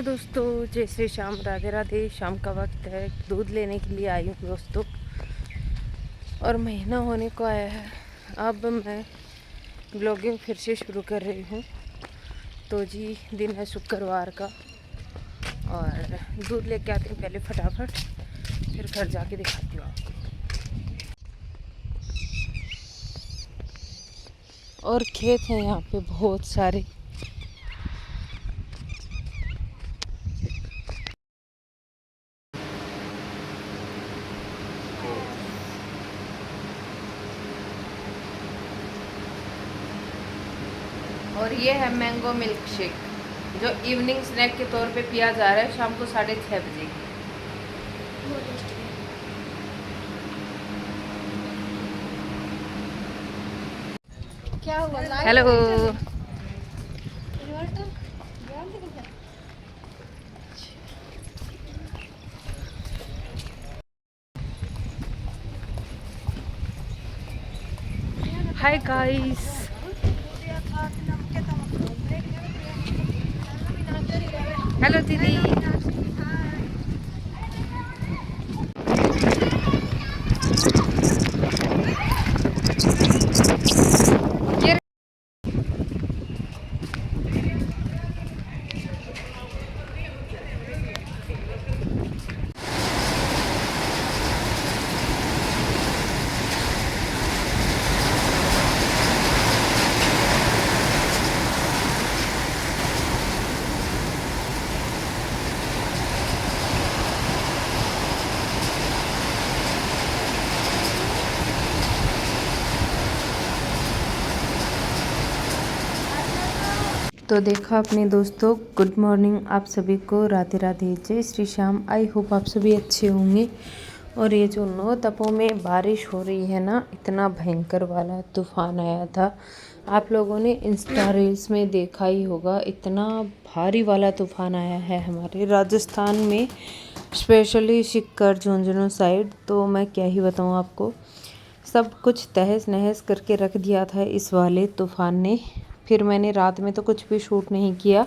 दोस्तों, जय श्री श्याम, राधे राधे। शाम का वक्त है, दूध लेने के लिए आई हूँ दोस्तों, और महीना होने को आया है। अब मैं ब्लॉगिंग फिर से शुरू कर रही हूँ। तो जी, दिन है शुक्रवार का और दूध लेके आती हूँ पहले फटाफट, फिर घर जाके दिखाती हूँ आपको। और खेत हैं यहाँ पे बहुत सारे। और ये है मैंगो मिल्क शेक, जो इवनिंग स्नैक के तौर पे पिया जा रहा है शाम को 6:30 बजे। क्या हुआ? Hello, hi guys. हेलो दीदी। तो देखा अपने दोस्तों, गुड मॉर्निंग आप सभी को, राधे राधे, जय श्री श्याम। आई होप आप सभी अच्छे होंगे। और ये जो 9 तपों में बारिश हो रही है ना, इतना भयंकर वाला तूफान आया था, आप लोगों ने इंस्टा रील्स में देखा ही होगा। इतना भारी वाला तूफान आया है हमारे राजस्थान में, स्पेशली सीकर झुंझुनू साइड। तो मैं क्या ही बताऊँ आपको, सब कुछ तहस नहस करके रख दिया था इस वाले तूफान ने। फिर मैंने रात में तो कुछ भी शूट नहीं किया।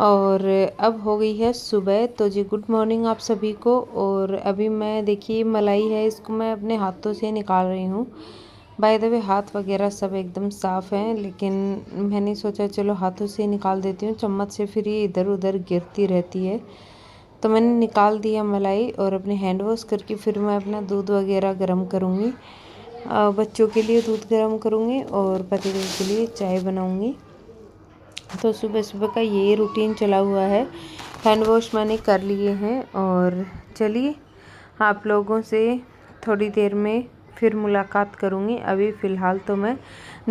और अब हो गई है सुबह। तो जी, गुड मॉर्निंग आप सभी को। और अभी मैं, देखिए मलाई है, इसको मैं अपने हाथों से निकाल रही हूँ। बाय द वे, हाथ वगैरह सब एकदम साफ़ हैं, लेकिन मैंने सोचा चलो हाथों से निकाल देती हूँ, चम्मच से फिर ये इधर उधर गिरती रहती है। तो मैंने निकाल दिया मलाई, और अपने हैंड वॉश करके फिर मैं अपना दूध वगैरह गर्म करूँगी। बच्चों के लिए दूध गर्म करूँगी और पतिदेव के लिए चाय बनाऊँगी। तो सुबह सुबह का ये रूटीन चला हुआ है। हैंड वॉश मैंने कर लिए हैं, और चलिए आप लोगों से थोड़ी देर में फिर मुलाकात करूँगी। अभी फ़िलहाल तो मैं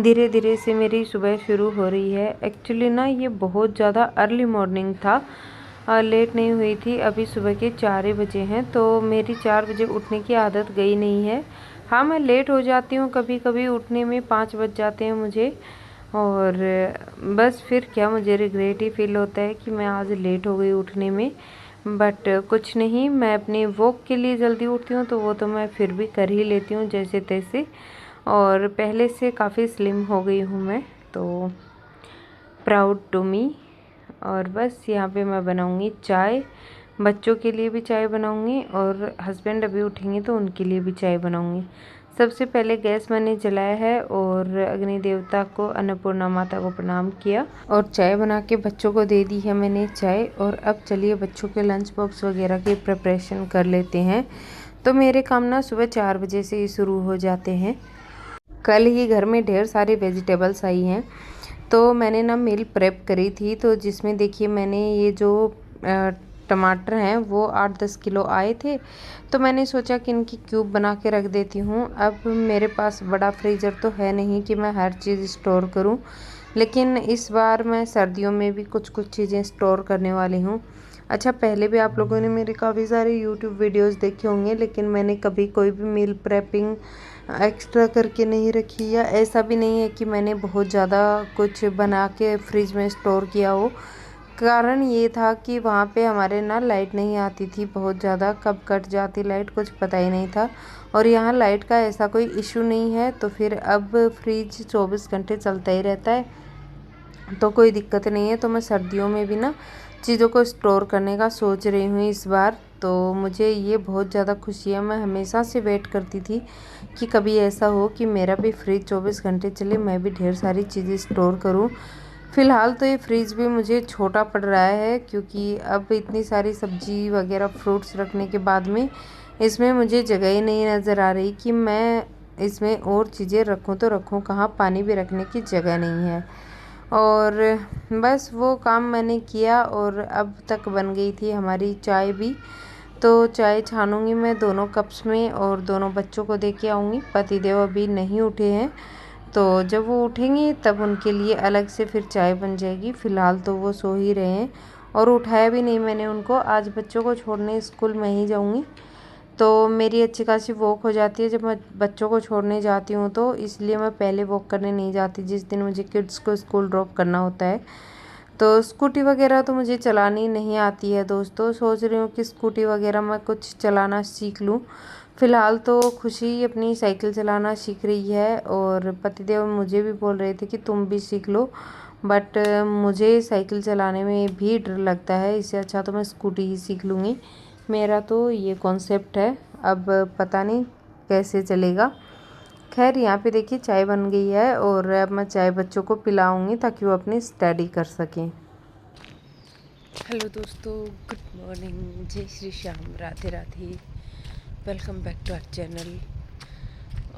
धीरे धीरे से मेरी सुबह शुरू हो रही है। एक्चुअली ना, ये बहुत ज़्यादा अर्ली मॉर्निंग था, लेट नहीं हुई थी। अभी सुबह के 4 ही बजे हैं, तो मेरी 4 बजे उठने की आदत गई नहीं है। हाँ, मैं लेट हो जाती हूँ कभी कभी उठने में, 5 बज जाते हैं मुझे। और बस फिर क्या, मुझे रिग्रेट ही फील होता है कि मैं आज लेट हो गई उठने में। बट कुछ नहीं, मैं अपने वॉक के लिए जल्दी उठती हूँ, तो वो तो मैं फिर भी कर ही लेती हूँ जैसे तैसे। और पहले से काफ़ी स्लिम हो गई हूँ मैं, तो प्राउड टू मी। और बस यहाँ पे मैं बनाऊँगी चाय, बच्चों के लिए भी चाय बनाऊँगी, और हस्बैंड अभी उठेंगे तो उनके लिए भी चाय बनाऊँगी। सबसे पहले गैस मैंने जलाया है और अग्नि देवता को, अन्नपूर्णा माता को प्रणाम किया, और चाय बना के बच्चों को दे दी है मैंने चाय। और अब चलिए बच्चों के लंच बॉक्स वगैरह की प्रिपरेशन कर लेते हैं। तो मेरे काम ना सुबह 4 बजे से ही शुरू हो जाते हैं। कल ही घर में ढेर सारी वेजिटेबल्स आई हैं, तो मैंने ना मील प्रेप करी थी। तो जिसमें देखिए, मैंने ये जो टमाटर हैं वो 8-10 किलो आए थे, तो मैंने सोचा कि इनकी क्यूब बना के रख देती हूँ। अब मेरे पास बड़ा फ्रीज़र तो है नहीं कि मैं हर चीज़ स्टोर करूँ, लेकिन इस बार मैं सर्दियों में भी कुछ कुछ चीज़ें स्टोर करने वाली हूँ। अच्छा, पहले भी आप लोगों ने मेरे काफ़ी सारे यूट्यूब वीडियोस देखे होंगे, लेकिन मैंने कभी कोई भी मील प्रेपिंग एक्स्ट्रा करके नहीं रखी, या ऐसा भी नहीं है कि मैंने बहुत ज़्यादा कुछ बना के फ्रिज में स्टोर किया हो। कारण ये था कि वहाँ पे हमारे ना लाइट नहीं आती थी बहुत ज़्यादा, कब कट जाती लाइट कुछ पता ही नहीं था। और यहाँ लाइट का ऐसा कोई इशू नहीं है, तो फिर अब फ्रिज 24 घंटे चलता ही रहता है, तो कोई दिक्कत नहीं है। तो मैं सर्दियों में भी ना चीज़ों को स्टोर करने का सोच रही हूँ इस बार। तो मुझे ये बहुत ज़्यादा खुशी है। मैं हमेशा से वेट करती थी कि कभी ऐसा हो कि मेरा भी फ्रिज 24 घंटे चले, मैं भी ढेर सारी चीज़ें स्टोर करूँ। फ़िलहाल तो ये फ्रिज भी मुझे छोटा पड़ रहा है, क्योंकि अब इतनी सारी सब्ज़ी वगैरह फ्रूट्स रखने के बाद में इसमें मुझे जगह ही नहीं नज़र आ रही कि मैं इसमें और चीज़ें रखूँ तो रखूँ कहाँ, पानी भी रखने की जगह नहीं है। और बस वो काम मैंने किया और अब तक बन गई थी हमारी चाय भी। तो चाय छानूंगी मैं दोनों कप्स में और दोनों बच्चों को दे के आऊँगी। पतिदेव अभी नहीं उठे हैं, तो जब वो उठेंगे तब उनके लिए अलग से फिर चाय बन जाएगी। फ़िलहाल तो वो सो ही रहे हैं और उठाया भी नहीं मैंने उनको। आज बच्चों को छोड़ने स्कूल में ही जाऊँगी, तो मेरी अच्छी खासी वॉक हो जाती है जब मैं बच्चों को छोड़ने जाती हूँ, तो इसलिए मैं पहले वॉक करने नहीं जाती जिस दिन मुझे किड्स को स्कूल ड्रॉप करना होता है। तो स्कूटी वगैरह तो मुझे चलानी नहीं आती है दोस्तों। सोच रही हूँ कि स्कूटी वगैरह मैं कुछ चलाना सीख लूँ। फ़िलहाल तो खुशी अपनी साइकिल चलाना सीख रही है और पतिदेव मुझे भी बोल रहे थे कि तुम भी सीख लो, बट मुझे साइकिल चलाने में भी डर लगता है। इससे अच्छा तो मैं स्कूटी ही सीख लूँगी। मेरा तो ये कॉन्सेप्ट है, अब पता नहीं कैसे चलेगा। खैर यहाँ पे देखिए चाय बन गई है और अब मैं चाय बच्चों को पिलाऊंगी ताकि वो अपनी स्टडी कर सकें। हेलो दोस्तों, गुड मॉर्निंग, जय Shri Shyam, Radhe Radhe, welcome back to our channel.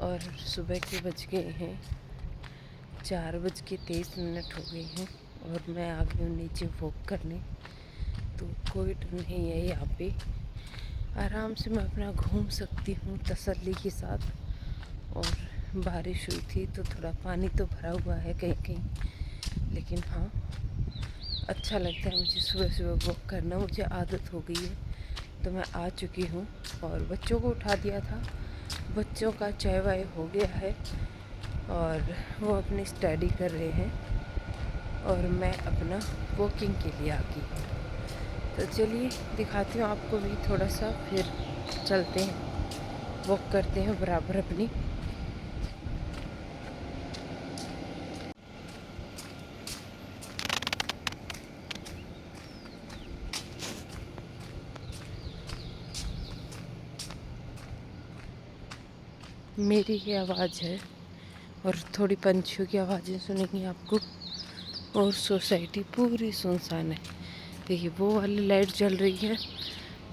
और सुबह के बज गए हैं 4:23 हो गए हैं और मैं आ गई हूँ नीचे वॉक करने। तो कोई डर नहीं है, यहाँ पे आराम से मैं अपना घूम सकती हूँ तसल्ली के साथ। और बारिश हुई थी तो थोड़ा पानी तो भरा हुआ है कहीं कहीं, लेकिन हाँ अच्छा लगता है मुझे सुबह सुबह वॉक करना, मुझे आदत हो गई है। तो मैं आ चुकी हूँ और बच्चों को उठा दिया था। बच्चों का चाय वाय हो गया है और वो अपनी स्टडी कर रहे हैं और मैं अपना वॉकिंग के लिए आ गई। तो चलिए दिखाती हूँ आपको भी थोड़ा सा, फिर चलते हैं वॉक करते हैं बराबर अपनी। मेरी ही आवाज़ है और थोड़ी पंछियों की आवाज़ें सुनेंगी आपको। और सोसाइटी पूरी सुनसान है। देखिए वो वाली लाइट जल रही है,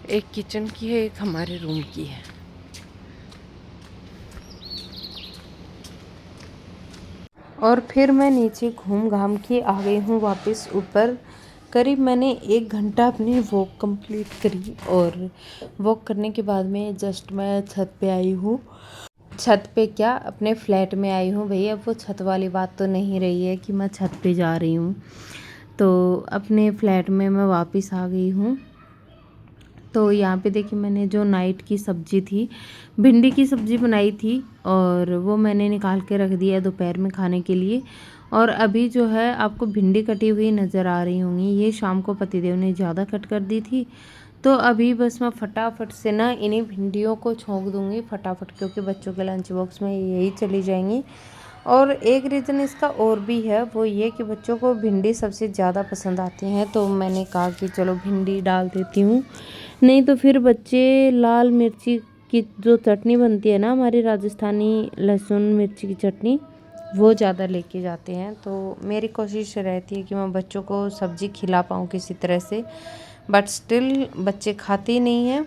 एक किचन की है, एक हमारे रूम की है। और फिर मैं नीचे घूम घाम के आ गई हूँ वापस ऊपर। करीब मैंने 1 घंटा अपनी वॉक कंप्लीट करी और वॉक करने के बाद में जस्ट मैं छत पे आई हूँ। छत पे क्या, अपने फ्लैट में आई हूँ भैया। वो छत वाली बात तो नहीं रही है कि मैं छत पे जा रही हूँ। तो अपने फ्लैट में मैं वापस आ गई हूँ। तो यहाँ पे देखिए मैंने जो नाइट की सब्ज़ी थी, भिंडी की सब्ज़ी बनाई थी और वो मैंने निकाल के रख दिया है दोपहर में खाने के लिए। और अभी जो है आपको भिंडी कटी हुई नज़र आ रही होंगी, ये शाम को पतिदेव ने ज़्यादा कट कर दी थी। तो अभी बस मैं फटाफट से ना इन्हीं भिंडियों को छोंक दूँगी फटाफट, क्योंकि बच्चों के लंच बॉक्स में यही चली जाएंगी। और एक रीज़न इसका और भी है, वो ये कि बच्चों को भिंडी सबसे ज़्यादा पसंद आती हैं। तो मैंने कहा कि चलो भिंडी डाल देती हूँ, नहीं तो फिर बच्चे लाल मिर्ची की जो चटनी बनती है ना हमारी राजस्थानी लहसुन मिर्ची की चटनी, वो ज़्यादा लेके जाते हैं। तो मेरी कोशिश रहती है कि मैं बच्चों को सब्ज़ी खिला पाऊँ किसी तरह से, बट स्टिल बच्चे खाते ही नहीं हैं।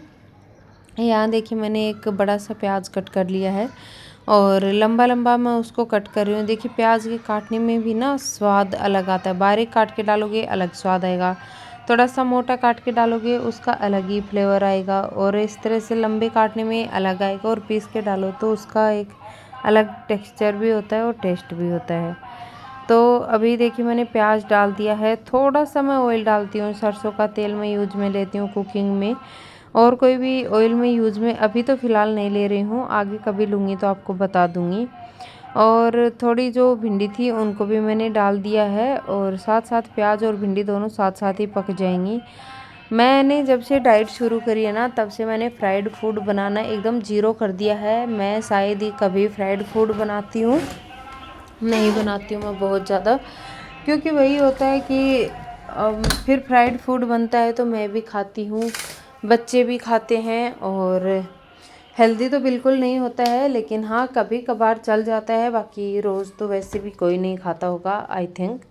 यहाँ देखिए मैंने एक बड़ा सा प्याज कट कर लिया है और लंबा लंबा मैं उसको कट कर रही हूँ। देखिए प्याज के काटने में भी ना स्वाद अलग आता है। बारीक काट के डालोगे अलग स्वाद आएगा, थोड़ा सा मोटा काट के डालोगे उसका अलग ही फ्लेवर आएगा, और इस तरह से लंबे काटने में अलग आएगा, और पीस के डालो तो उसका एक अलग टेक्सचर भी होता है और टेस्ट भी होता है। तो अभी देखिए मैंने प्याज डाल दिया है। थोड़ा सा मैं ऑयल डालती हूँ, सरसों का तेल मैं यूज में लेती हूँ कुकिंग में, और कोई भी ऑयल में यूज़ में अभी तो फ़िलहाल नहीं ले रही हूँ, आगे कभी लूँगी तो आपको बता दूँगी। और थोड़ी जो भिंडी थी उनको भी मैंने डाल दिया है और साथ साथ प्याज और भिंडी दोनों साथ साथ ही पक जाएंगी। मैंने जब से डाइट शुरू करी है ना, तब से मैंने फ्राइड फूड बनाना एकदम ज़ीरो कर दिया है। मैं शायद ही कभी फ्राइड फूड बनाती हूँ, नहीं बनाती हूँ मैं बहुत ज़्यादा, क्योंकि वही होता है कि फिर फ्राइड फूड बनता है तो मैं भी खाती हूँ, बच्चे भी खाते हैं। और हेल्दी तो बिल्कुल नहीं होता है, लेकिन हाँ कभी कभार चल जाता है, बाकी रोज़ तो वैसे भी कोई नहीं खाता होगा आई थिंक।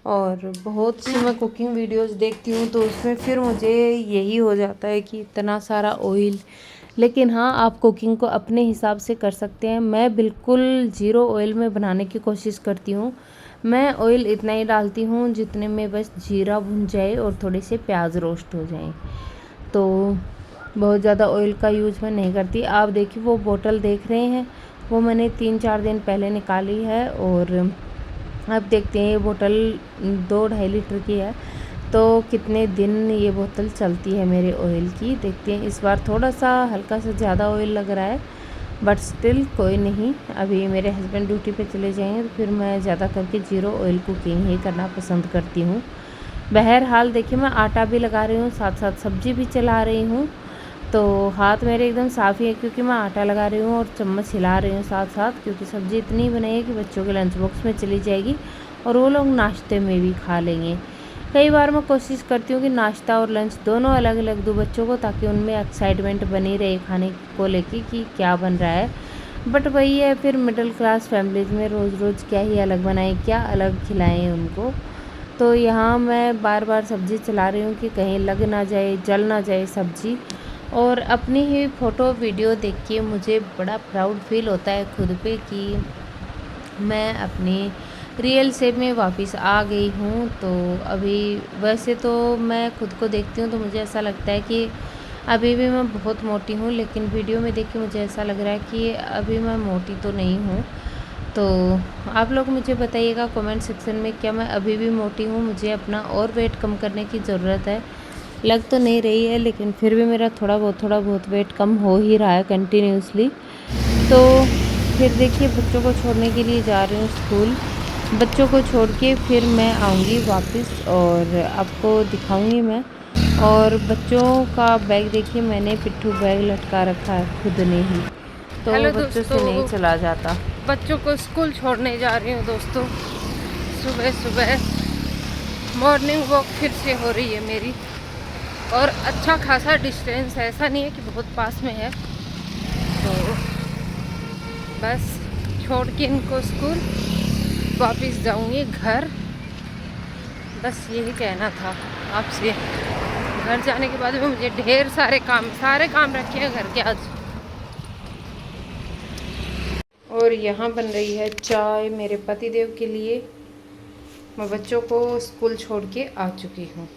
और बहुत सी मैं कुकिंग वीडियोस देखती हूँ तो उसमें फिर मुझे यही हो जाता है कि इतना सारा ऑयल। लेकिन हाँ आप कुकिंग को अपने हिसाब से कर सकते हैं। मैं बिल्कुल ज़ीरो ऑयल में बनाने की कोशिश करती हूँ। मैं ऑयल इतना ही डालती हूँ जितने में बस जीरा भुन जाए और थोड़े से प्याज रोस्ट हो जाए, तो बहुत ज़्यादा ऑयल का यूज़ मैं नहीं करती। आप देखिए वो बोतल देख रहे हैं, वो मैंने 3-4 दिन पहले निकाली है। और अब देखते हैं ये बोतल 2-2.5 लीटर की है, तो कितने दिन ये बोतल चलती है मेरे ऑयल की। देखते हैं, इस बार थोड़ा सा हल्का सा ज़्यादा ऑयल लग रहा है, बट स्टिल कोई नहीं। अभी मेरे हस्बैंड ड्यूटी पे चले जाएंगे तो फिर मैं ज़्यादा करके ज़ीरो ऑयल कुकिंग ही करना पसंद करती हूँ। बहरहाल देखिए मैं आटा भी लगा रही हूँ, साथ साथ सब्ज़ी भी चला रही हूँ, तो हाथ मेरे एकदम साफ़ ही है क्योंकि मैं आटा लगा रही हूँ और चम्मच हिला रही हूँ साथ साथ, क्योंकि सब्ज़ी इतनी बनाई है कि बच्चों के लंच बॉक्स में चली जाएगी और वो लोग नाश्ते में भी खा लेंगे। कई बार मैं कोशिश करती हूँ कि नाश्ता और लंच दोनों अलग अलग दूँ बच्चों को, ताकि उनमें एक्साइटमेंट बनी रहे खाने को लेके कि क्या बन रहा है। बट वही है, फिर मिडिल क्लास फैमिलीज़ में रोज़ रोज़ क्या ही अलग बनाएं, क्या अलग खिलाएं उनको। तो यहाँ मैं बार बार सब्ज़ी चला रही हूँ कि कहीं लग ना जाए, जल ना जाए सब्ज़ी। और अपनी ही फ़ोटो वीडियो देख के मुझे बड़ा प्राउड फील होता है खुद पे कि मैं अपनी रियल शेप में वापस आ गई हूँ। तो अभी वैसे तो मैं खुद को देखती हूँ तो मुझे ऐसा लगता है कि अभी भी मैं बहुत मोटी हूँ, लेकिन वीडियो में देख के मुझे ऐसा लग रहा है कि अभी मैं मोटी तो नहीं हूँ। तो आप लोग मुझे बताइएगा कमेंट सेक्शन में, क्या मैं अभी भी मोटी हूँ? मुझे अपना और वेट कम करने की ज़रूरत है। लग तो नहीं रही है, लेकिन फिर भी मेरा थोड़ा बहुत वेट कम हो ही रहा है कंटिन्यूसली। तो फिर देखिए बच्चों को छोड़ने के लिए जा रही हूँ स्कूल। बच्चों को छोड़ के फिर मैं आऊँगी वापस और आपको दिखाऊँगी मैं। और बच्चों का बैग देखिए, मैंने पिट्ठू बैग लटका रखा है खुद ने ही, तो हेलो बच्चों से दोस्तों, नहीं चला जाता। बच्चों को स्कूल छोड़ने जा रही हूँ दोस्तों। सुबह सुबह मॉर्निंग वॉक फिर से हो रही है मेरी, और अच्छा खासा डिस्टेंस है, ऐसा नहीं है कि बहुत पास में है। तो बस छोड़ के इनको स्कूल वापस जाऊँगी घर। बस यही कहना था आपसे। घर जाने के बाद भी मुझे ढेर सारे काम रखे हैं घर के आज। और यहाँ बन रही है चाय मेरे पतिदेव के लिए। मैं बच्चों को स्कूल छोड़ के आ चुकी हूँ।